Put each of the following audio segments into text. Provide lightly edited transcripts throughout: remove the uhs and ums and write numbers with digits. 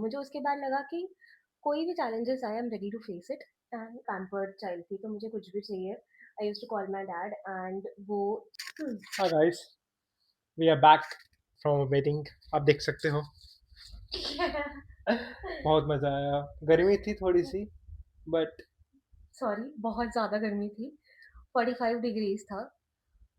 मुझे उसके बाद लगा कि कोई भी चैलेंजेस आए, I am ready to face it. And pampered child थी, तो मुझे कुछ भी चाहिए, I used to call my dad and वो हाँ guys, we are back from waiting. आप देख सकते हो बहुत मजा आया। गर्मी थी थोड़ी सी, बट सॉरी, बहुत ज़्यादा गर्मी थी, 45 डिग्रीज था,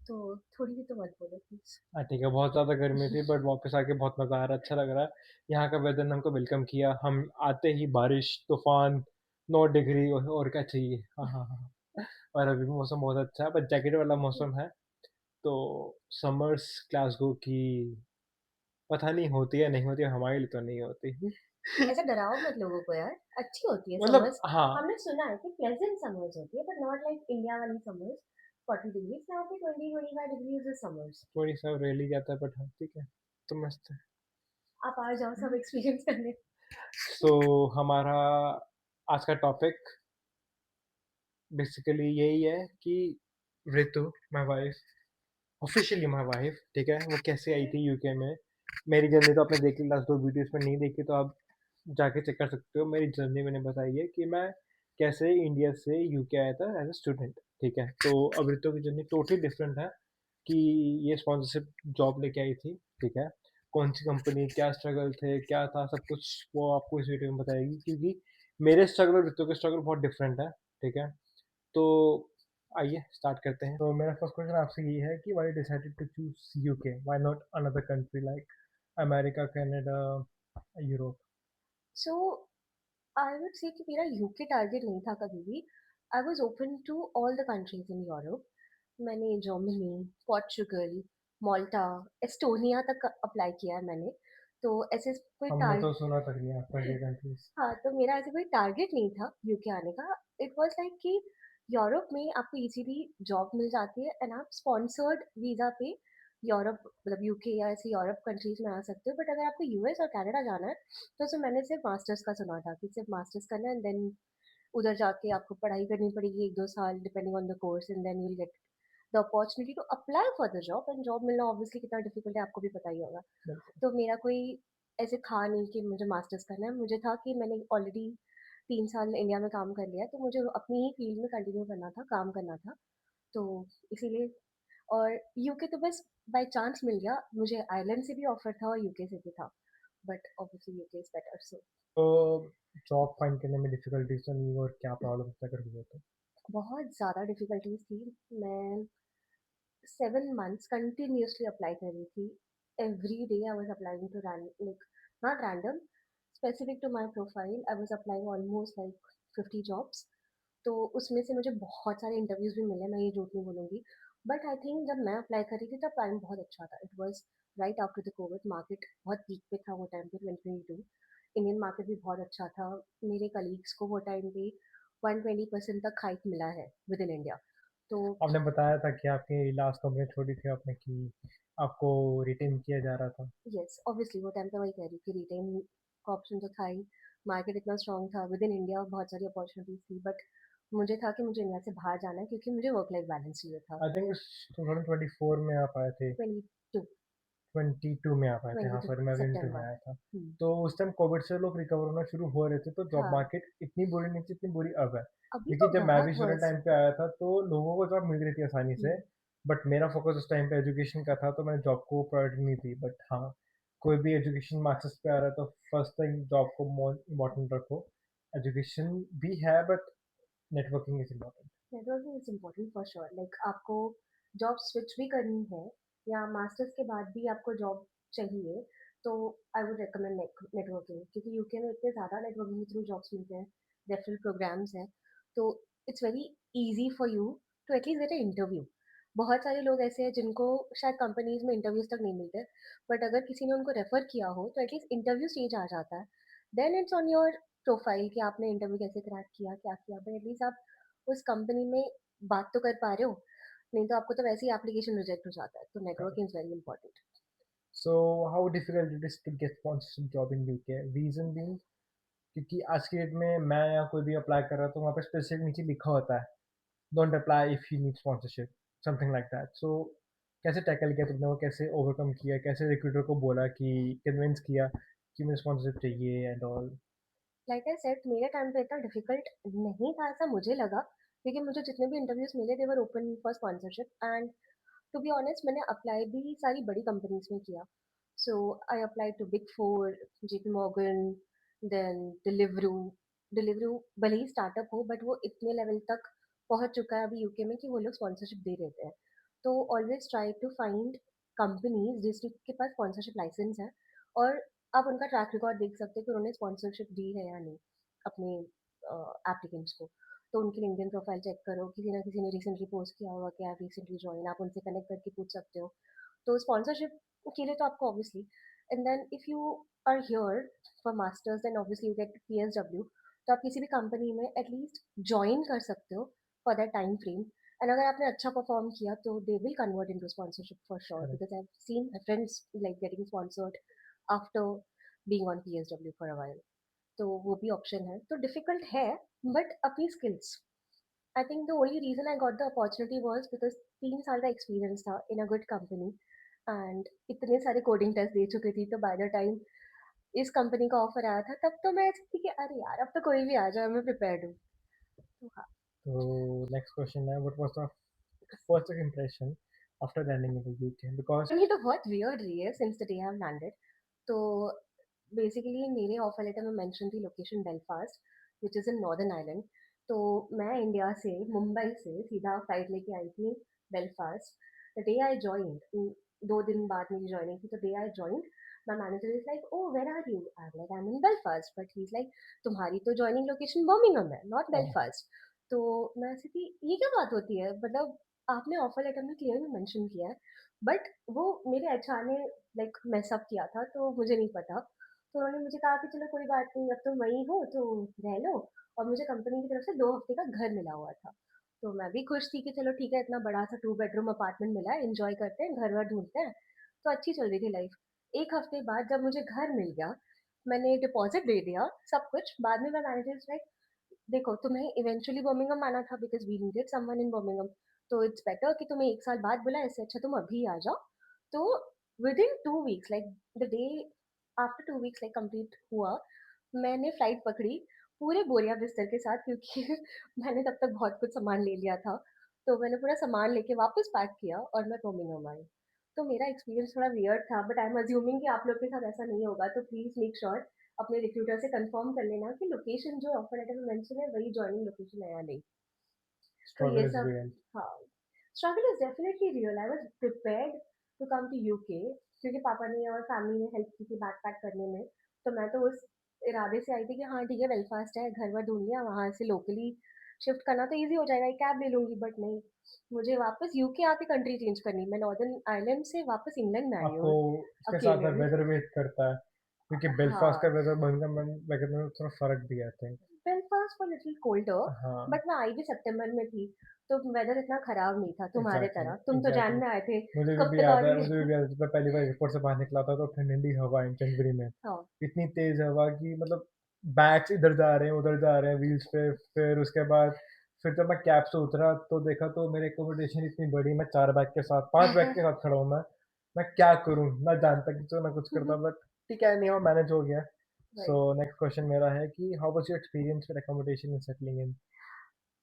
तो थोड़ी भी तो मत बोलो प्लीज। हाँ ठीक है, बहुत ज़्यादा गर्मी थी बट वापस आके बहुत मज़ा आ रहा है, अच्छा लग रहा है। यहाँ का वेदर ने हमको वेलकम किया। हम आते ही बारिश, तूफान, 9 डिग्री, और क्या चाहिए। हाँ हाँ हाँ। और अभी भी मौसम बहुत अच्छा है, बट जैकेट वाला मौसम है। तो समर्स ग्लासगो की पता नहीं होती है नहीं होती है, हमारे लिए तो नहीं होती। ऐसा डराओ मत लोगों को यार, अच्छी होती है मतलब समर्स। हाँ, हमने सुना है कि प्लेजेंट समर्स होती है, बट नॉट लाइक इंडिया वाली समर्स। 40 डिग्रीज, यहाँ पे 20-25 डिग्रीज इज समर्स। थोड़ी सा रेली जाता है बट हाँ ठीक है, तो मस्त है। आप आ जाओ सब एक्सपीरियंस करने। सो हमारा आज का टॉपिक बेसिकली यही है कि Ritu, my wife, officially my wife, ठीक है, वो कैसे आई थी यूके में। मेरी जर्नी तो आपने देख ली, लास्ट 2 वीडियोस में नहीं देखी तो आप जाके चेक कर सकते हो। मेरी जर्नी मैंने बताई है कि मैं कैसे इंडिया से यूके आया था एज अ स्टूडेंट, ठीक है। तो अब ऋतु की जर्नी टोटली डिफरेंट है कि ये स्पॉन्सरशिप जॉब लेके आई थी, ठीक है। कौन सी कंपनी, क्या स्ट्रगल थे, क्या था, सब कुछ वो आपको इस वीडियो में बताएगी, क्योंकि मेरे स्ट्रगल और ऋतु के स्ट्रगल बहुत डिफरेंट है, ठीक है। तो आइए स्टार्ट करते हैं। तो मेरा फर्स्ट क्वेश्चन आपसे ये है कि why decided to choose UK, why not another country like America, Canada, Europe. So I would say कि मेरा यूके टारगेट नहीं था कभी भी। I was open to all the countries in Europe. मैंने जर्मनी, पोर्चुगल, माल्टा, एस्टोनिया तक apply किया है मैंने। तो ऐसे कोई हमने तो टारगेट, सुना तक नहीं आपका ये कंट्रीज। हाँ, तो मेरा ऐसे कोई टारगेट नहीं था यूके आने का। इट वाज लाइक कि यूरोप में आपको इजीली जॉब मिल जाती है एंड आप स्पॉन्सर्ड वीजा पे यूरोप, मतलब यूके या ऐसे यूरोप कंट्रीज में आ सकते हो। बट अगर आपको यूएस और कनाडा जाना है, तो उसमें मैंने सिर्फ मास्टर्स का सुना था कि सिर्फ मास्टर्स करना है एंड देन उधर जाके आपको पढ़ाई करनी पड़ेगी 1-2 साल depending on the course, and then you will get the opportunity to apply for the job. And job मिलना ऑब्वियसली कितना डिफिकल्ट है आपको भी पता ही होगा। बिल्कुल। तो मेरा कोई ऐसे था नहीं कि मुझे मास्टर्स करना है, मुझे था कि मैंने ऑलरेडी 3 साल इंडिया में काम कर लिया, तो मुझे अपनी ही फील्ड में कंटिन्यू करना था, काम करना था। तो इसीलिए, और यूके तो बस बाय चांस मिल गया मुझे। आयरलैंड से भी ऑफर था और यूके से भी था, but obviously UK is better. So तो जॉब फाइंड करने में डिफिकल्टीज तो नहीं, और क्या प्रॉब्लम था अगर हुआ तो। बहुत ज़्यादा डिफिकल्टीज थी। मैं 7 मंथ्स कंटिन्यूसली अप्लाई कर रही थी। Every day I was applying to like not random, specific to my profile, I was applying almost like 50 jobs. तो उसमें से मुझे बहुत सारे इंटरव्यूज भी मिले, मैं ये झूठ नहीं बोलूँगी। बट आई थिंक जब मैं अप्लाई कर रही थी तब टाइम बहुत अच्छा था। It was right after the Covid, market बहुत पीक पे था वो टाइम पे, 2022। इंडियन मार्केट भी बहुत अच्छा था। मेरे कलीग्स को वो टाइम पे 120% तक हाइक मिला है विद इन इंडिया। तो आपने बताया था कि आपकी लास्ट कंपनी छोड़ी थी आपने, कि आपको रिटेन किया जा रहा था। यस, ऑब्वियसली वो टाइम पे वही कह रही थी, रिटेन का ऑप्शन तो था ही। मार्केट इतना स्ट्रांग था, विद इन इंडिया बहुत सारी अपॉर्चुनिटीज थी, बट मुझे था कि मुझे इंडिया से बाहर जाना है क्योंकि मुझे वर्क लाइफ बैलेंस चाहिए था। आई थिंक 2024 में आप आए थे। 22, 22 में आप आए थे, हाँ 22 सॉरी, मैं विंटर में सितंबर। आया था। तो उस टाइम कोविड से लोग रिकवर होना शुरू हो रहे थे, तो जॉब हाँ, मार्केट इतनी बुरी नहीं थी जितनी बुरी अब है। अभी क्योंकि तो जब मैं भी बहुत स्टूडेंट वर्स टाइम है। पे आया था तो लोगों को जॉब मिल रही थी आसानी से, हम्म, बट मेरा फोकस उस टाइम पे एजुकेशन का था, तो मैंने जॉब को प्रायोरिटी नहीं दी। बट हाँ, कोई भी एजुकेशन मास्टर्स पे आ रहा है तो फर्स्ट थिंग जॉब को मोर इम्पोर्टेंट रखो। एजुकेशन भी है but networking is important. Networking is important for sure. Like आपको जॉब स्विच भी करनी है या मास्टर्स के बाद भी आपको जॉब चाहिए, तो आई वुड रिकमेंड नेटवर्किंग, क्योंकि यूके में इतने ज़्यादा नेटवर्किंग के थ्रू जॉब्स मिलते हैं, रेफरल प्रोग्राम्स हैं। तो it's very easy for you to at least get a interview. बहुत सारे लोग ऐसे हैं जिनको शायद कंपनीज में इंटरव्यूज तक नहीं मिलते, बट अगर किसी ने उनको रेफर किया हो तो एटलीस्ट इंटरव्यू स्टेज आ जाता है। Then it's on your profile कि आपने इंटरव्यू कैसे क्रैक किया, क्या किया, बट एटलीस्ट आप उस कंपनी में बात तो कर पा रहे हो। नहीं तो आपको तो वैसे ही एप्लीकेशन रिजेक्ट हो जाता है। तो networking is very important. So how difficult it is to get sponsorship job in UK, reason being क्योंकि आज की डेट में मैं या कोई भी अप्लाई कर रहा है तो वहाँ पे स्पेसिफिक नीचे लिखा होता है, don't apply if you need sponsorship, something like that. So कैसे टैकल किया तुमने, वो कैसे ओवरकम किया, कैसे रिक्रूटर को बोला कि कन्विंस किया कि मुझे स्पॉन्सरशिप चाहिए and all? Like I said मेरे टाइम पे इतना डिफिकल्ट नहीं था ऐसा मुझे लगा, क्योंकि मुझे जितने भी इंटरव्यूज मिले थे were open for sponsorship. And to be honest मैंने अप्लाई भी सारी बड़ी कंपनीज में किया। So I apply to big four, JP Morgan, then Deliveroo. Deliveroo भले ही स्टार्टअप हो बट वो इतने लेवल तक पहुंच चुका है अभी यूके में कि वो लोग स्पॉन्सरशिप दे देते हैं। तो always try to find companies जिसके पास स्पॉन्सरशिप लाइसेंस है, और आप उनका ट्रैक रिकॉर्ड देख सकते हैं कि उन्होंने स्पॉन्सरशिप दी है या नहीं अपने एप्लीकेंट्स को। तो उनकी लिंक्डइन प्रोफाइल चेक करो, किसी ना किसी ने रिसेंटली पोस्ट किया होगा कि आप रिसेंटली ज्वाइन, आप उनसे कनेक्ट करके पूछ सकते हो। तो स्पॉन्सरशिप के लिए तो आपको obviously, and then if you are here for masters then obviously you get PSW. तो आप किसी भी कंपनी में एटलीस्ट ज्वाइन कर सकते हो for that time frame. And अगर आपने अच्छा परफॉर्म किया तो they will convert into sponsorship for sure, correct. Because I have seen my friends like getting sponsored after being on PSW for a while. तो वो भी ऑप्शन है, तो डिफिकल्ट है बट अपनी skills. I think the only reason I got the opportunity was because 3 साल का experience था in a good company, and इतने सारे कोडिंग टेस्ट दे चुकी थी, तो बाय द टाइम इस कंपनी का ऑफर आया था तब तो मैं ऐसी थी कि अरे यार अब तो कोई भी आ जाए मैं प्रिपेयर्ड हूँ। तो हाँ, तो नेक्स्ट क्वेश्चन है, what was the first impression after landing in the UK? Because journey तो बहुत वियर्ड रही है since the day I have landed. तो बेसिकली मेरे ऑफर लेटर में मेंशन थी location Belfast, which is in Northern Ireland. तो मैं इंडिया से, मुंबई से सीधा फ्लाइट लेके आई थी Belfast. The day I joined, 2 दिन बाद मेरी जॉइनिंग थी, तो day I joined my manager is like, oh where are you? I am like I am in Belfast, but he is like तुम्हारी तो जॉइनिंग लोकेशन बर्मिंघम है, not Belfast. तो मैं ऐसी थी ये क्या बात होती है, मतलब आपने ऑफर लेटर में क्लियरली मेंशन किया है, बट वो मेरे एचआर ने लाइक मैसअप किया था तो मुझे नहीं पता। तो उन्होंने मुझे कहा कि चलो कोई बात नहीं, अब तुम वहीं हो तो रह लो। और मुझे कंपनी की तरफ से 2 हफ्ते का घर मिला हुआ था। तो मैं भी खुश थी कि चलो ठीक है, इतना बड़ा सा 2 बेडरूम अपार्टमेंट मिला है, एंजॉय करते हैं, घर वर ढूंढते हैं। तो अच्छी चल रही थी लाइफ। 1 हफ्ते बाद जब मुझे घर मिल गया, मैंने डिपॉजिट दे दिया सब कुछ। बाद में मैं मैनेजर, देखो तुम्हें इवेंचुअली बर्मिंघम आना था because we needed someone in Birmingham, तो इट्स बेटर कि तुम्हें 1 साल बाद बुला, इससे अच्छा तुम अभी आ जाओ। तो with in 2 weeks like the day after 2 weeks like complete हुआ, मैंने फ्लाइट पकड़ी पूरे बोरिया बिस्तर के साथ, क्योंकि मैंने तब तक बहुत कुछ सामान ले लिया था। तो मैंने पूरा सामान लेके वापस पैक किया और मैं बर्मिंघम आई। तो मेरा एक्सपीरियंस थोड़ा वियर्ड था, बट आई एम अज्यूमिंग कि आप लोग के साथ ऐसा नहीं होगा, तो प्लीज मेक श्योर अपने रिक्रूटर से कंफर्म कर लेना कि लोकेशन जो ऑफर लेटर में मेंशन है वही जॉइनिंग लोकेशन है या नहीं। तो ये स्ट्रगल इज़ सब, रियल। हाँ, struggle is definitely real. I was prepared to come to UK, क्योंकि पापा ने और फैमिली ने हेल्प की थी बैक पैक करने में। तो मैं तो उस इरादे से आई थी कि हाँ ठीक है, बेलफास्ट है, घर वर ढूंढ लिया, वहां से लोकली शिफ्ट करना तो इजी हो जाएगा, एक कैब ले लूंगी। बट नहीं, मुझे वापस यूके आके कंट्री चेंज करनी। मैं नॉर्दर्न आयरलैंड से वापस इंग्लैंड में आई आपको हूँ इसके अकेले। साथ-साथ वेदर भी करता है, क्योंकि बेलफ़ास्ट का हाँ, वेदर बर्मिंघम में वेदर में थोड़ा फ़र्क भी है I think. Belfast for little colder, हाँ, बट मैं आई भी सितंबर में थी, तो वेदर इतना खराब नहीं था तुम्हारे एग्ज़ैक्टली, तरह। तुम तो जैन एग्ज़ैक्टली। में आए थे, मुझे कब भी तक याद है, आओगे? मुझे भी याद है जब मैं पहली बार एयरपोर्ट से बाहर निकला था तो ठंडी-ठंडी हवा है जनवरी में। हाँ। इतनी तेज़ हवा कि मतलब बैग्स इधर जा रहे हैं, उधर जा रहे हैं व्हील्स पे। फिर उसके बाद फिर जब मैं कैब से उतरा तो देखा तो मेरी अकोमोडेशन इतनी बड़ी, मैं 4 बैग के साथ 5 बैग के साथ खड़ा हूँ मैं। मैं क्या करूँ? ना जानता किसी को, ना कुछ करता, बट ठीक है, एनीहाउ मैनेज हो गया। सो राइट, नेक्स्ट क्वेश्चन मेरा है कि how was your experience with accommodation and settling in?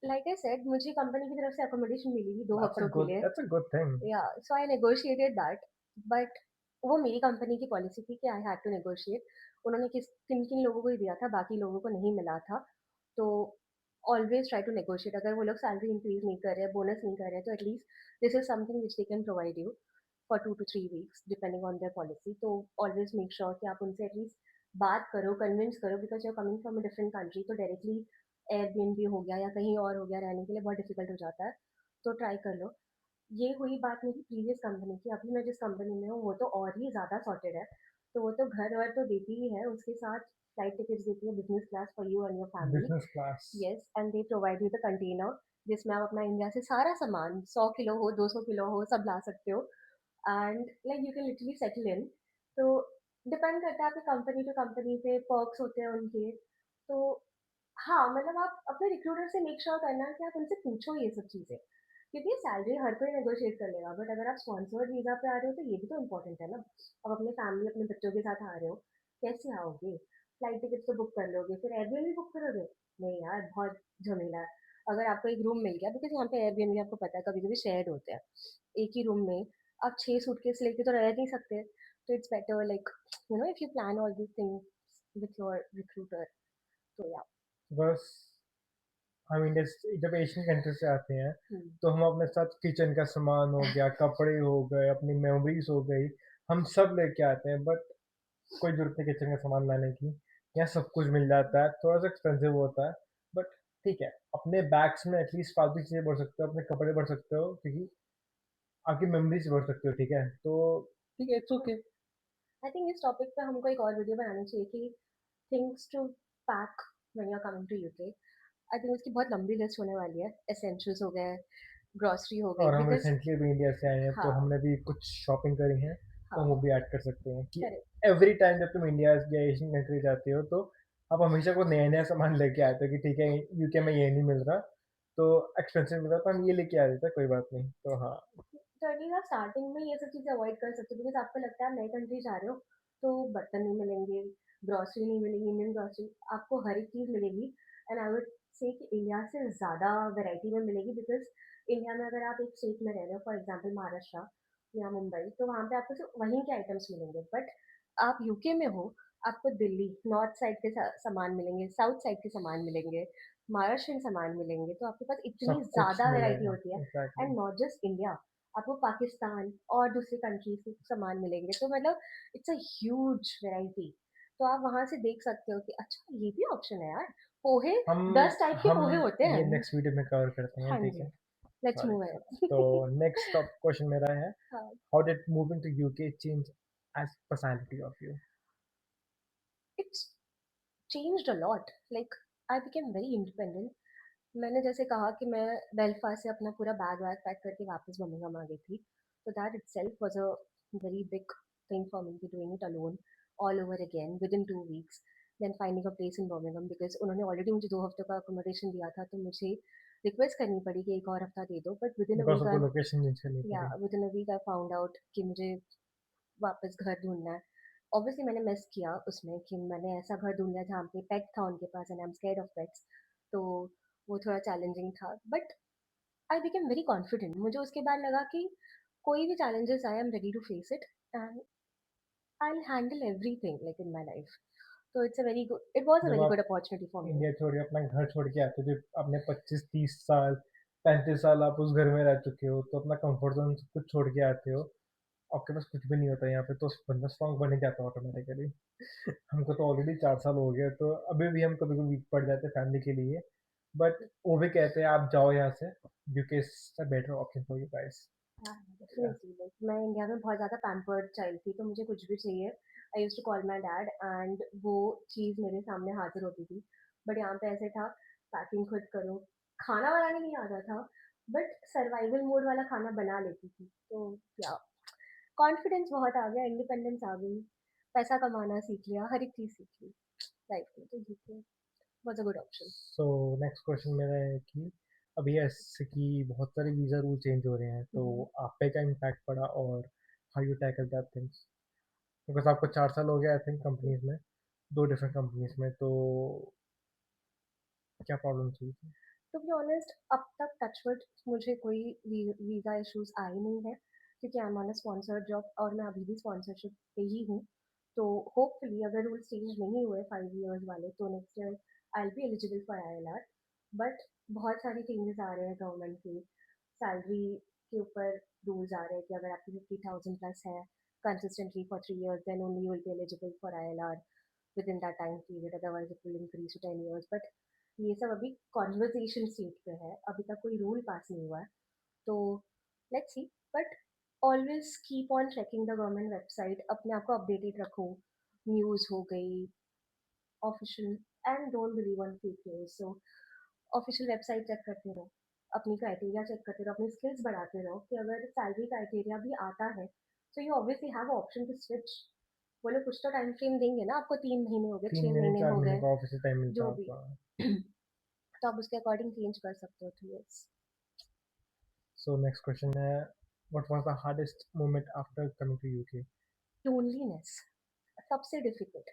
Like I said मुझे कंपनी की तरफ से अकोमोडेशन मिली थी 2 हफ्तों के लिए। That's a good thing. या सो आई नेगोशिएटेड दैट, बट वो मेरी कंपनी की पॉलिसी थी कि आई हैड टू नेगोशिएट। उन्होंने किन किन लोगों को ही दिया था, बाकी लोगों को नहीं मिला था। तो ऑलवेज ट्राई टू नेगोशिएट। अगर वो लोग सैलरी इंक्रीज नहीं कर रहे हैं, बोनस नहीं कर रहे हैं, तो at least this is something which they can provide you for 2 to 3 weeks depending on their policy. तो ऑलवेज मेक श्योर कि आप उनसे एटलीस्ट बात करो, कन्विंस करो, because you are coming from a different country, तो डायरेक्टली एयरबीएनबी हो गया या कहीं और हो गया रहने के लिए बहुत डिफिकल्ट हो जाता है। तो ट्राई कर लो। ये हुई बात मेरी प्रीवियस कंपनी की। अभी मैं जिस कंपनी में हूँ वो तो और ही ज़्यादा सॉर्टेड है। तो वो तो घर वर तो देती ही है, उसके साथ फ्लाइट टिकट्स देती है business class for you and your family. Business class. Yes, and they provide you the container जिसमें आप अपना इंडिया से सारा सामान 100 किलो हो 200 किलो हो सब ला सकते हो, and like you can literally settle in. तो डिपेंड करता है आपकी कंपनी टू कंपनी पे, पर्क्स होते हैं उनके। तो हाँ, मतलब आप अपने रिक्रूटर से मेक श्योर करना कि आप उनसे पूछो ये सब चीज़ें, क्योंकि सैलरी हर कोई नेगोशिएट कर लेगा, बट अगर आप स्पॉन्सर्ड वीज़ा पे आ रहे हो तो ये भी तो इम्पोर्टेंट है ना। आप अपने फैमिली, अपने बच्चों के साथ आ रहे हो, कैसे आओगे? फ्लाइट टिकट तो बुक कर लोगे, फिर एयरबीएनबी बुक करोगे? नहीं यार, बहुत झमेला है। अगर आपको एक रूम मिल गया, बिकॉज़ यहाँ पे एयरबीएनबी आपको पता है कभी-कभी शेयर्ड होते हैं। एक ही रूम में आप 6 सूटकेस लेके तो रह नहीं सकते। तो it's better like if you plan all these things with your recruiter, तो या। बस हम इंडिया जब एशियन कंट्री से आते हैं हुँ, तो हम अपने साथ किचन का सामान हो गया, कपड़े हो गए, अपनी मेमोरीज हो गई, हम सब लेके आते हैं, बट कोई जरूरत नहीं किचन का सामान लाने की। यहाँ सब कुछ मिल जाता है, थोड़ा सा एक्सपेंसिव होता है, बट ठीक है। अपने बैग्स में एटलीस्ट फालतू चीज़ें भर सकते हो, अपने कपड़े भर सकते हो, क्योंकि आपकी मेमोरीज भर सकते हो, ठीक है। तो ठीक है, इट्स ओके। आई थिंक इस टॉपिक पे हमको एक और वीडियो बनानी चाहिए कि things to pack when you are coming to UK. I think उसकी बहुत लंबी लिस्ट होने वाली है। एसेंशियल्स हो गए, ग्रोसरी हो गई, और हम बिकॉज़ रिसेंटली भी इंडिया से आए हैं, तो हाँ, हमने भी कुछ शॉपिंग करी है, तो हम वो हाँ, भी ऐड कर सकते हैं कि करेक्ट। एवरी टाइम जब तुम इंडिया या एशियन कंट्री जाते हो, तो आप हमेशा को नया नया सामान लेके आते हो कि ठीक है, यूके में ये नहीं मिल रहा, तो एक्सपेंसिव मिल रहा, तो हम ये लेके आ देते हैं, कोई बात नहीं। तो हाँ। तो एटलीस्ट आप स्टार्टिंग में ये सब चीज़ें अवॉइड कर सकते हो, बिकॉज़ आपको लगता है आप नई कंट्री जा रहे हो, तो बर्तन नहीं मिलेंगे, ग्रोसरी नहीं मिलेगी, इंडियन ग्रोसरी आपको हर एक चीज़ मिलेगी। एंड आई वुड से कि इंडिया से ज़्यादा वैरायटी में मिलेगी, बिकॉज़ इंडिया में अगर आप एक स्टेट में रह रहे हो, फॉर एग्जांपल महाराष्ट्र या मुंबई, तो वहाँ पे आपको सिर्फ वहीं के आइटम्स मिलेंगे। बट आप यूके में हो, आपको दिल्ली, नॉर्थ साइड के सामान मिलेंगे, साउथ साइड के सामान मिलेंगे, महाराष्ट्रियन सामान मिलेंगे, तो आपके पास इतनी सब कुछ ज़्यादा वैरायटी मिलेगा, होती है। Exactly. And not just India, आपको पाकिस्तान और दूसरी कंट्रीज के सामान मिलेंगे, तो मतलब इट्स अ ह्यूज वैरायटी। तो आप वहां से देख सकते हो कि अच्छा ये भी ऑप्शन है यार। पोहे, हम 10 टाइप के हम पोहे होते ये हैं। नेक्स्ट वीडियो में कवर करते हैं, हाँ ठीक जी, है। Let's sorry. मूव तो अहेड। नेक्स्ट क्वेश्चन मेरा है, हाँ, how did moving to UK change as personality of you? It's changed a lot, like I became very independent. मैंने जैसे कहा कि मैं बेलफास्ट से अपना पूरा बैग वैग पैक करके वापस बर्मिंघम आ गई थी, तो that itself was a very big thing for me, to doing it alone all over again within 2 weeks. Then finding a place in Birmingham, because उन्होंने ऑलरेडी मुझे 2 हफ्तों का अकोमोडेशन दिया था, तो मुझे रिक्वेस्ट करनी पड़ी कि एक और हफ्ता दे दो। But within a because week आपको आई, लोकेशन चेंज करनी या पड़ी। Within a week I found out कि मुझे वापस घर ढूँढना है। ऑब्वियसली मैंने मिस किया उसमें कि मैंने ऐसा घर ढूँढ लिया जहाँ पे पेट था उनके पास, and I am scared of pets. तो वो थोड़ा चैलेंजिंग था, but I became very confident. मुझे उसके बाद लगा कि कोई भी चैलेंजेस आए, I am ready to face it, and I will handle everything like in my life. तो इट वाज़ अ जब वेरी आप good opportunity for me. India छोड़ के अपना घर छोड़ के आते हो, जब अपने 25-30 साल 35 साल आप उस घर में रह चुके हो, तो अपना कंफर्ट जोन सब कुछ छोड़ के आते हो, आपके पास कुछ भी नहीं होता यहाँ पे, तो बंदा स्ट्रांग बन ही जाता है ऑटोमेटिकली। हमको तो ऑलरेडी 4 साल हो गए, तो अभी भी हम कभी कभी वीक पड़ जाते हैं फैमिली के लिए, बट वो भी कहते हैं आप जाओ यहाँ से, UK is a better option for you guys. हाँ, डेफिनेटली, लाइक मैं इंडिया में बहुत ज़्यादा पैम्पर्ड चाइल्ड थी, तो मुझे कुछ भी चाहिए I used to call my dad, and वो चीज़ मेरे सामने हाजिर होती थी। बट यहाँ पे ऐसे था, पैकिंग खुद करो, खाना बनाने नहीं आता था, बट सर्वाइवल मोड वाला खाना बना लेती थी। तो या कॉन्फिडेंस बहुत आ गया, इंडिपेंडेंस आ गई, पैसा कमाना सीख लिया, हर एक चीज़ सीख ली लाइफ में, तो UK was a good option. So next question मेरा है कि अभी ऐसे कि बहुत सारे वीज़ा रूल चेंज हो रहे हैं, तो आप पे क्या इम्पैक्ट पड़ा, और how you tackle that things? Because आपको 4 साल हो गया आई थिंक कंपनीज में, दो डिफरेंट कंपनीज में, तो क्या प्रॉब्लम हुई थी? टू बी ऑनेस्ट, अब तक टचवुड मुझे कोई वीज़ा इश्यूज आए नहीं है, क्योंकि I am on a sponsored job और मैं अभी भी स्पॉन्सरशिप पे ही हूँ। तो होपफुली अगर रूल्स चेंज नहीं हुए 5 इयर्स वाले, तो next year I will be eligible for ILR। But बहुत सारे चेंजेस आ रहे हैं गवर्नमेंट के, सैलरी के ऊपर रूल्स आ रहे हैं कि अगर आपकी 50,000 प्लस है consistently for 3 years, then only you will be eligible for ILR within that time period, otherwise it will increase to 10 years. But ये सब अभी कॉन्वर्जेशन स्टेज पे है, अभी तक कोई रूल पास नहीं हुआ है। तो let's see, but always keep on checking the government website, अपने आप को अपडेटेड रखो, न्यूज़ हो गई official, and don't believe on fake news. So official website check करते रहो, अपनी क्राइटेरिया चेक करते रहो, अपनी स्किल्स बढ़ाते रहो, कि अगर सैलरी क्राइटेरिया भी आता है, तो you obviously have option to switch. वो लोग कुछ तो टाइम फ्रेम देंगे ना आपको, 3 महीने हो गए, 3 महीने, 6 महीने चार हो महीने गए, का ऑफिस टाइम मिलता जो है भी। आपका। तो आप उसके अकॉर्डिंग चेंज कर सकते हो, तो यस। सो नेक्स्ट क्वेश्चन है, what was the hardest moment after coming to UK? Loneliness सबसे डिफिकल्ट,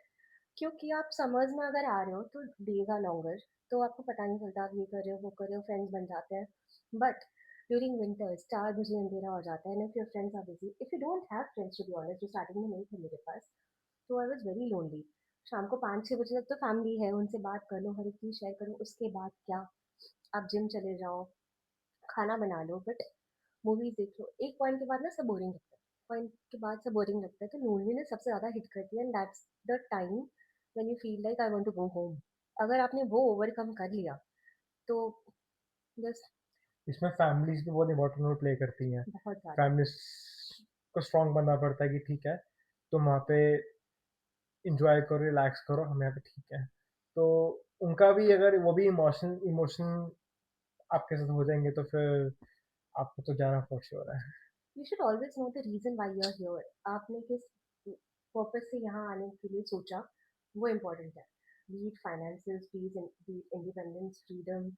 क्योंकि आप समर्स में अगर आ रहे हो तो डेज आर लॉन्गर, तो आपको पता नहीं चलता आप ये कर रहे हो वो कर रहे हो, फ्रेंड्स बन जाते हैं। बट ड्यूरिंग विंटर्स 4 बजे अंधेरा हो जाता है, and if your friends are busy, if you don't have friends to be honest, जो स्टार्टिंग में नहीं थे मेरे पास, तो आई वाज वेरी लोनली। शाम को 5-6 बजे तक तो फैमिली है, उनसे बात कर लो, हर एक चीज़ शेयर करो, उसके बाद क्या, आप जिम चले जाओ, खाना बना लो, बट मूवीज देख लो, एक पॉइंट के बाद ना सब बोरिंग लगता है, पॉइंट के बाद सब बोरिंग लगता है, तो लोनलीनेस सबसे ज़्यादा हिट करती है, and that's the time when you feel like I want to go home. अगर आपने वो ओवरकम कर लिया तो बस। इसमें फैमिलीज भी बहुत इंपॉर्टेंट रोल प्ले करती हैं। बहुत ज़्यादा। फैमिलीज को स्ट्रांग बनना पड़ता है कि ठीक है, तुम वहाँ पे इंजॉय करो, रिलैक्स करो, हम यहाँ पे ठीक है। तो उनका भी अगर वो भी इमोशन इमोशन आपके साथ हो जाएंगे तो फिर आपको तो जाना फॉर श्योर है। You should always know the reason why you are here, आपने किस पर्पस से यहाँ आने के लिए सोचा, वो इम्पोर्टेंट है। B it finances, B it independence, freedom,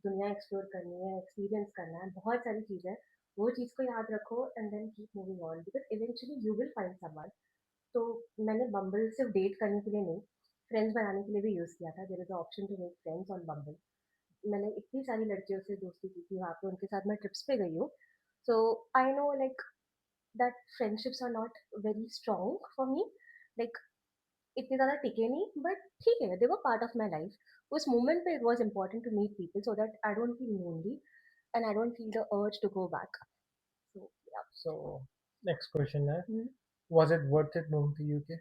दुनिया एक्सप्लोर करनी है, एक्सपीरियंस करना है, बहुत सारी चीज़ें हैं। वो चीज़ को याद रखो and then keep moving on, because eventually you will find someone. तो मैंने बम्बल सिर्फ डेट करने के लिए नहीं, फ्रेंड्स बनाने के लिए भी यूज़ किया था। There is a option to make friends on Bumble. मैंने इतनी सारी लड़कियों से दोस्ती की थी वहाँ पे, उनके साथ मैं ट्रिप्स पे गई हूँ। So I know like that friendships are not very strong for me, like इतने ज़्यादा टिके नहीं, बट ठीक है, they were part of my life. उस मोमेंट पे it was important to meet people so that I don't feel lonely and I don't feel the urge to go back. So yeah. So next question है, was it worth it moving to UK?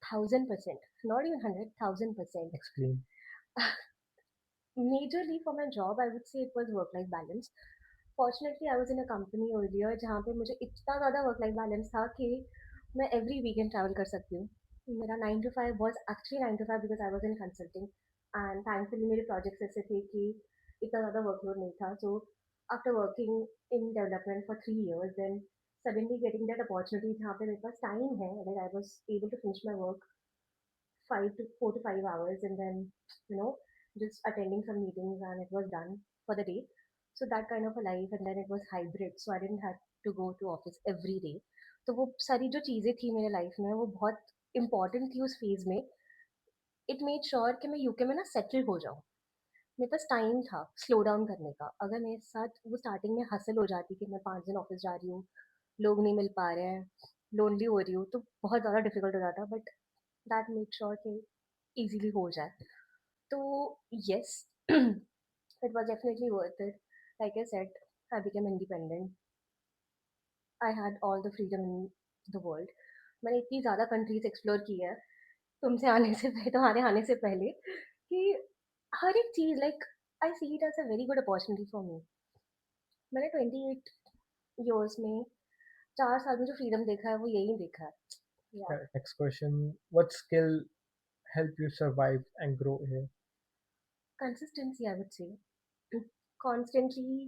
1000%, not even 100,000%. Explain. Majorly for my job, I would say it was work-life balance. Fortunately, I was in a company earlier जहाँ पे मुझे इतना ज़्यादा work-life balance था कि मैं every weekend travel कर सकती हूँ। मेरा 9 to 5 was actually 9 to 5 because I was in consulting, and thankfully मेरे projects ऐसे थे कि इतना ज़्यादा workload नहीं था। So after working in development for 3 years, then suddenly getting that opportunity जहाँ पे मेरे पास time है, like I was able to finish my work 4 to 5 hours, and then you know just attending some meetings and it was done for the day. So that kind of a life, and then it was hybrid, so I didn't have to go to office every day. तो वो सारी जो चीज़ें थी मेरे life में वो बहुत इंपॉर्टेंट थी उस फेज में। इट मेड श्योर कि मैं यूके में ना सेटल हो जाऊँ। मेरे पास टाइम था स्लो डाउन करने का। अगर मेरे साथ वो स्टार्टिंग में हसल हो जाती कि मैं 5 दिन ऑफिस जा रही हूँ, लोग नहीं मिल पा रहे हैं, लोनली हो रही हूँ, तो बहुत ज़्यादा डिफिकल्ट हो जाता, बट दैट मेक श्योर कि इजीली हो जाए। तो yes, it was definitely worth it. Like I said, I became independent. I had all the freedom in the world. मैंने इतनी ज़्यादा कंट्रीज एक्सप्लोर की है तुमसे आने से पहले, तुम्हारे आने से पहले, कि हर एक चीज़ like I see it as a very good opportunity for me. मैंने 28 ईयर्स में 4 साल में जो फ्रीडम देखा है वो यही देखा है। Yeah. Next question, what skill help you survive and grow here? Consistency I would say, constantly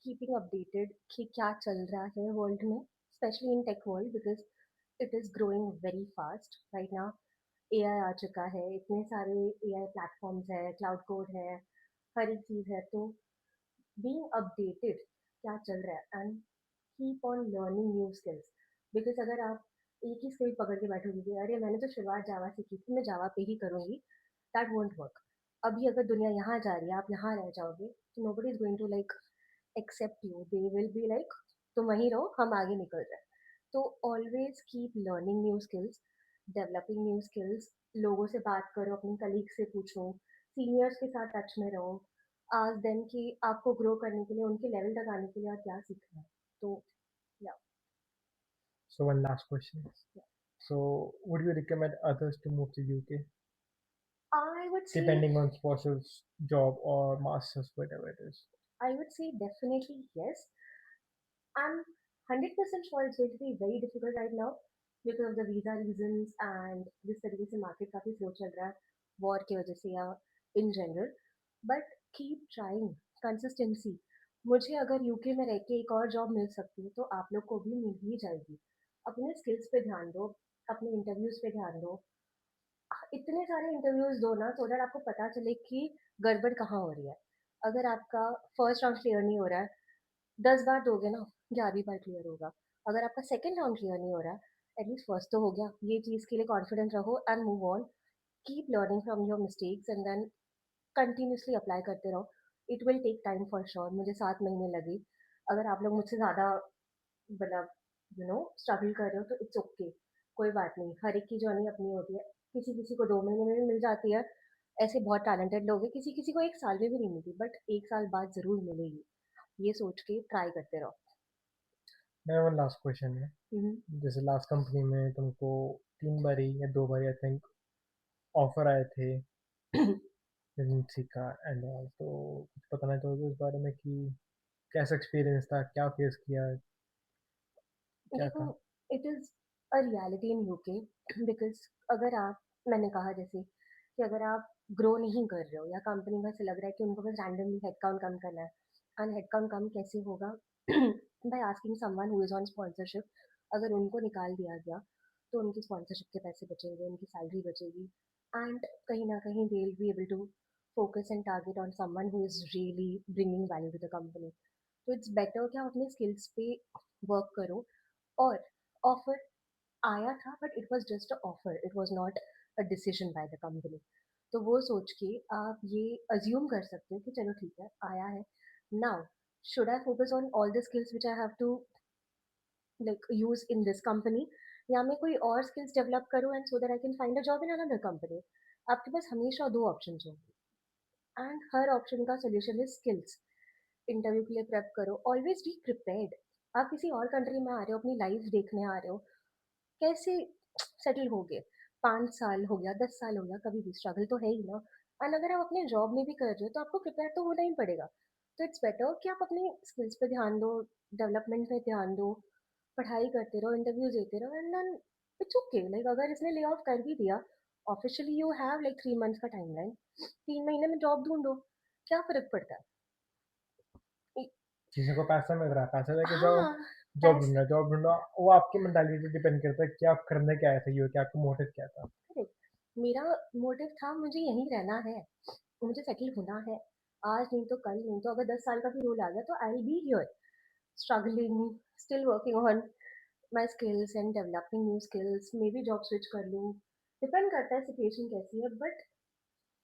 keeping updated कि क्या चल रहा है वर्ल्ड में, specially in tech world, because it is growing very fast right now. AI आ चुका है, इतने सारे एआई प्लेटफॉर्म्स है, क्लाउड कोड है, हर एक चीज़ है। तो बीइंग अपडेटेड क्या चल रहा है and keep on learning new skills, because अगर आप एक ही स्किल पकड़ के बैठोगे कि अरे मैंने तो शुरुआत जावा सीखी थी, मैं जावा पे ही करूँगी, दैट वोंट वर्क। अभी अगर दुनिया यहाँ जा रही है, आप यहाँ रह जाओगे, तो nobody is going to like accept you, they will be like तुम वहीं रहो, हम आगे निकल रहे हैं। तो always keep learning new skills, developing new skills, लोगों से बात करो, अपने कलीग से पूछो, सीनियर्स के साथ टच में रहो, आज देन कि आपको ग्रो करने के लिए, उनके लेवल तक आने के लिए और क्या सीखना है। तो या। So one last question. So would you recommend others to move to UK, I would से depending on spouse's job or master's, whatever it is? I would से definitely yes. I'm 100% sure it's going to be very difficult right now because of the visa reasons and जिस तरीके से market काफ़ी slow चल रहा है war की वजह से या in general, but keep trying, consistency. मुझे अगर यूके में रह के एक और जॉब मिल सकती है तो आप लोग को भी मिल ही जाएगी। अपने स्किल्स पे ध्यान दो, अपने इंटरव्यूज पे ध्यान दो, इतने सारे इंटरव्यूज दो ना सो दैट आपको पता चले कि गड़बड़ कहाँ हो रही है। अगर आपका फर्स्ट राउंड क्लियर नहीं हो रहा है, 10 बार दोगे ना, 11वीं बार क्लियर होगा। अगर आपका सेकंड राउंड क्लियर नहीं हो रहा है, एटलीस्ट फर्स्ट तो हो गया। ये चीज़ के लिए कॉन्फिडेंट रहो and move on. Keep learning from your mistakes and then continuously apply करते रहो. It will take time for sure. मुझे 7 महीने लगे. अगर आप लोग मुझसे ज़्यादा मतलब स्ट्रगल कर रहे हो तो इट्स ओके. कोई बात नहीं, हर एक की जर्नी अपनी होती है. किसी किसी को 2 महीने में भी मिल जाती है. ऐसे बहुत टैलेंटेड लोग हैं, किसी किसी को 1 साल में भी नहीं मिलती, बट 1 साल बाद जरूर मिलेगी. ये सोच के ट्राई करते रहो. मेरा वन लास्ट क्वेश्चन है, हम्म. जैसे लास्ट कंपनी में तुमको 3 बारी या 2 बारी आई थिंक ऑफर आए थे एजेंसी का एंड ऑल, तो कुछ बताना चाहोगे उस बारे में कि कैसा एक्सपीरियंस था, क्या फेस किया, क्या देखो, था? It is a reality in UK. Because अगर आप, मैंने कहा जैसे कि अगर आप ग्रो नहीं कर रहे हो या कंपनी में से लग रहा है कि उनको बस रैंडमली हेडकाउंट कम करना है. एंड हेडकाउंट कम कैसे होगा? By asking someone who is on sponsorship. अगर उनको निकाल दिया गया तो उनकी स्पॉन्सरशिप के पैसे बचेंगे, उनकी सैलरी बचेगी. एंड कहीं ना कहीं they will be able to focus and target on someone who is really bringing value to the company. तो इट्स बेटर कि आप अपने स्किल्स पे वर्क करो. और ऑफर आया था, but it was just a offer, it was not a decision by the company. तो वो सोच के आप ये अज्यूम कर सकते हो कि चलो ठीक है, आया है. Now should I focus on all the skills which I have to like use in this company, या मैं कोई और स्किल्स डेवलप करूँ and so that I can find a job in another company? आपके पास हमेशा दो ऑप्शन होंगे, एंड हर ऑप्शन का सोल्यूशन इज स्किल्स. इंटरव्यू के लिए प्रेप करो, ऑलवेज बी प्रिपेयर्ड. आप किसी और कंट्री में आ रहे हो, अपनी लाइफ देखने आ रहे हो, कैसे सेटल हो गए? 5 साल हो गया, 10 साल हो गया, कभी भी स्ट्रगल तो है ही ना. एंड अगर आप अपने जॉब में भी कर रहे हो तो आपको प्रिपेयर तो होना ही पड़ेगा. तो इट्स बेटर कि आप अपनी स्किल्स पे ध्यान दो, डेवलपमेंट पे ध्यान दो, पढ़ाई करते रहो, इंटरव्यूज देते रहो, and then it's okay. Like अगर इसने ले ऑफ कर भी दिया, officially you have like 3 months का टाइमलाइन. 3 महीने में जॉब ढूंढो, क्या फर्क पड़ता है? किसी को पैसा मिल रहा है, पैसा लेके जाओ. हाँ. जॉब ढूंढो. वो आपकी मेंटालिटी डिपेंड करता है कि आप करने क्या आए थे, ये कि आपका मोटिव क्या था. मेरा मोटिव था मुझे यहीं रहना है, मुझे सेटल होना है. आज नहीं तो कल, नहीं तो अगर 10 साल का भी रोल आ गया तो I will be here struggling, still working on my skills and developing new skills. Maybe job switch कर लूँ, डिपेंड करता है सिचुएशन कैसी है. But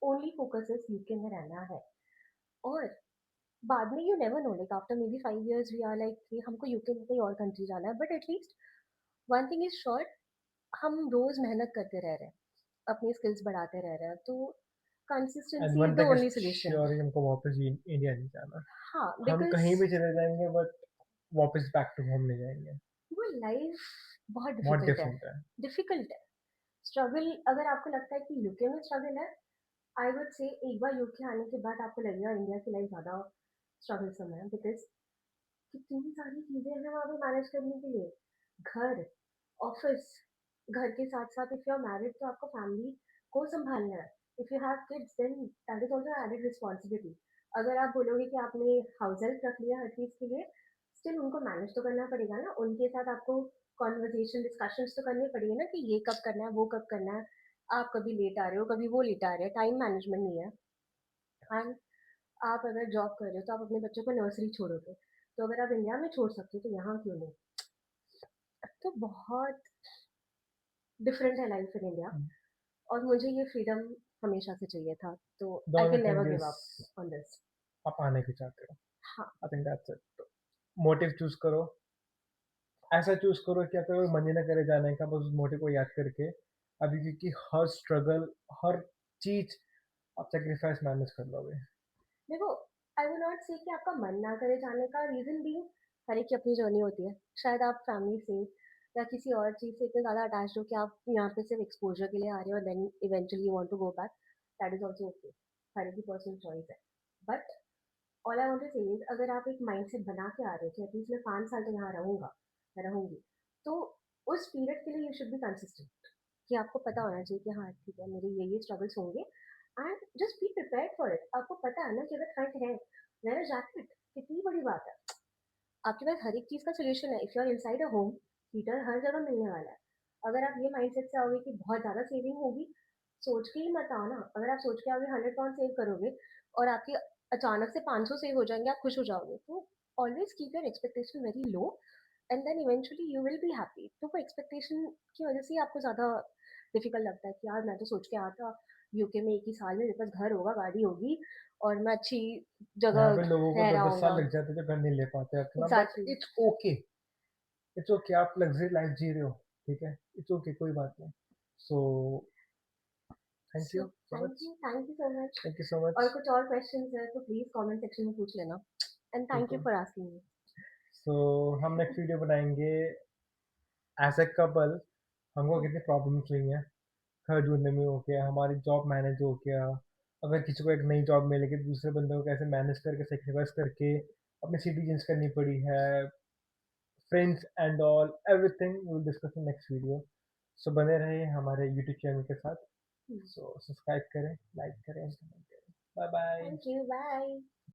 only focus is UK में रहना है. और बाद में you never know, like after maybe 5 years we are like कि हमको यूके में कोई और कंट्री जाना है. But at least one thing is sure, हम रोज मेहनत करते रह रहे हैं, अपनी स्किल्स बढ़ाते रह रहे हैं. तो and consistency one is the thing is only solution. Sure, हमको वापस इंडिया नहीं जाना. हाँ, हम बिकॉज कहीं भी चले जाएंगे बट वापस बैक टू होम नहीं जाएंगे. वो लाइफ बहुत बहुत डिफिकल्ट है. डिफरेंट है. डिफिकल्ट है. स्ट्रगल, अगर आपको लगता है कि यूके में स्ट्रगल है, आई वुड से एक बार यूके आने के बाद आपको लगेगा इंडिया की लाइफ ज़्यादा स्ट्रगलसम है. बिकॉज कितनी सारी चीज़ें हैं वहाँ पे मैनेज करने के लिए. घर, ऑफिस, घर के साथ साथ इफ़ यू आर मैरिड तो आपको फैमिली को संभालना है. If you have kids then that is also added responsibility. अगर आप बोलोगे कि आपने हाउस हेल्प रख लिया हर चीज़ के लिए, स्टिल उनको मैनेज तो करना पड़ेगा ना. उनके साथ आपको कॉन्वर्जेशन डिस्कशंस तो करने पड़ेंगे ना कि ये कब करना है, वो कब करना है. आप कभी लेट आ रहे हो, कभी वो लेट आ रहे हैं, टाइम मैनेजमेंट नहीं है. एंड आप अगर जॉब कर रहे हो तो आप अपने बच्चों को नर्सरी छोड़ोगे, तो अगर आप इंडिया में छोड़ सकते हो तो यहाँ क्यों नहीं? तो बहुत डिफरेंट है लाइफ इन इंडिया. और मुझे ये फ्रीडम हमेशा से चाहिए था, तो the I only can thing never give is up on this. आप आने क्यों चाहते हो. हाँ. I think that's it. Motive choose करो. ऐसा चूज करो कि आपका कोई मन ही ना करे जाने का, बस उस मोटिव को याद करके. अभी क्योंकि हर स्ट्रगल, हर चीज आप सेक्रीफाइस मैनेज कर लोगे. देखो, आई विल नॉट से कि आपका मन ना करे जाने का. रीजन भी, हर एक की अपनी जर्नी होती है. शायद आप फैमिली से या किसी और चीज़ से इतने ज़्यादा अटैच हो कि आप यहाँ पे सिर्फ एक्सपोजर के लिए आ रहे हो, then eventually you want to go back. That is also okay. हर एक की पर्सनल चॉइस है. But all I want to say is, अगर आप एक माइंडसेट बना के आ रहे हो कि एटलीस्ट मैं 5 साल तो यहाँ रहूंगा, मैं रहूंगी, तो उस पीरियड के लिए यू शुड बी कंसिस्टेंट. कि आपको पता होना चाहिए कि हाँ ठीक है, मेरे ये स्ट्रगल्स होंगे, and just be prepared for it. आपको पता है ना कि अगर ठंड है, वेयर अ जैकेट. कितनी बड़ी बात है. आपके पास हर एक चीज़ का सोल्यूशन है. If you are inside a home, heater हर जगह मिलने वाला है. अगर आप ये माइंडसेट से आओगे कि बहुत ज़्यादा सेविंग होगी, सोच के ही मत आओ ना. अगर आप सोच के आओगे 100 पाउंड सेव करोगे और आपकी अचानक से 500 सेव हो जाएंगे, आप खुश हो जाओगे. तो always keep your expectation very low, and then eventually you will be happy. तो वो एक्सपेक्टेशन की वजह से ही आपको ज़्यादा डिफ़िकल्ट लगता है कि यार मैं तो सोच के आया था यूके में 1 ही साल में मेरे पास घर होगा, गाड़ी होगी और मैं अच्छी यहाँ जगह पे लोगों को रह रहा 10-10 साल हूँगा। लग जाते हैं जो घर नहीं ले पाते अपना, बट एग्ज़ैक्टली। इट्स ओके, आप लग्ज़री लाइफ़ जी रहे हो, ठीक है? इट्स ओके, कोई बात नहीं। So thank so you so much, thank you so much. Thank you so और मच, कुछ और क्वेश्चन्स है तो प्लीज़ कमेंट सेक्शन में पूछ लेना एंड थैंक यू बिल्कुल। For asking me. सो हम नेक्स्ट वीडियो बनाएँगे एज़ अ कपल हमको कितनी प्रॉब्लम्स हुई हैं, घर ढूँढने में हो गया, हमारी जॉब मैनेज हो गया, अगर किसी को एक नई जॉब मिलेगी, दूसरे बंदे को कैसे मैनेज करके सैक्रिफाइस करके अपनी सिटी चेंज करनी पड़ी है, friends and all everything we will discuss in next video. So बने रहिए हमारे यूट्यूब चैनल के साथ। सो सब्सक्राइब करें, लाइक करें, कमेंट करें। Bye bye. Thank you, bye.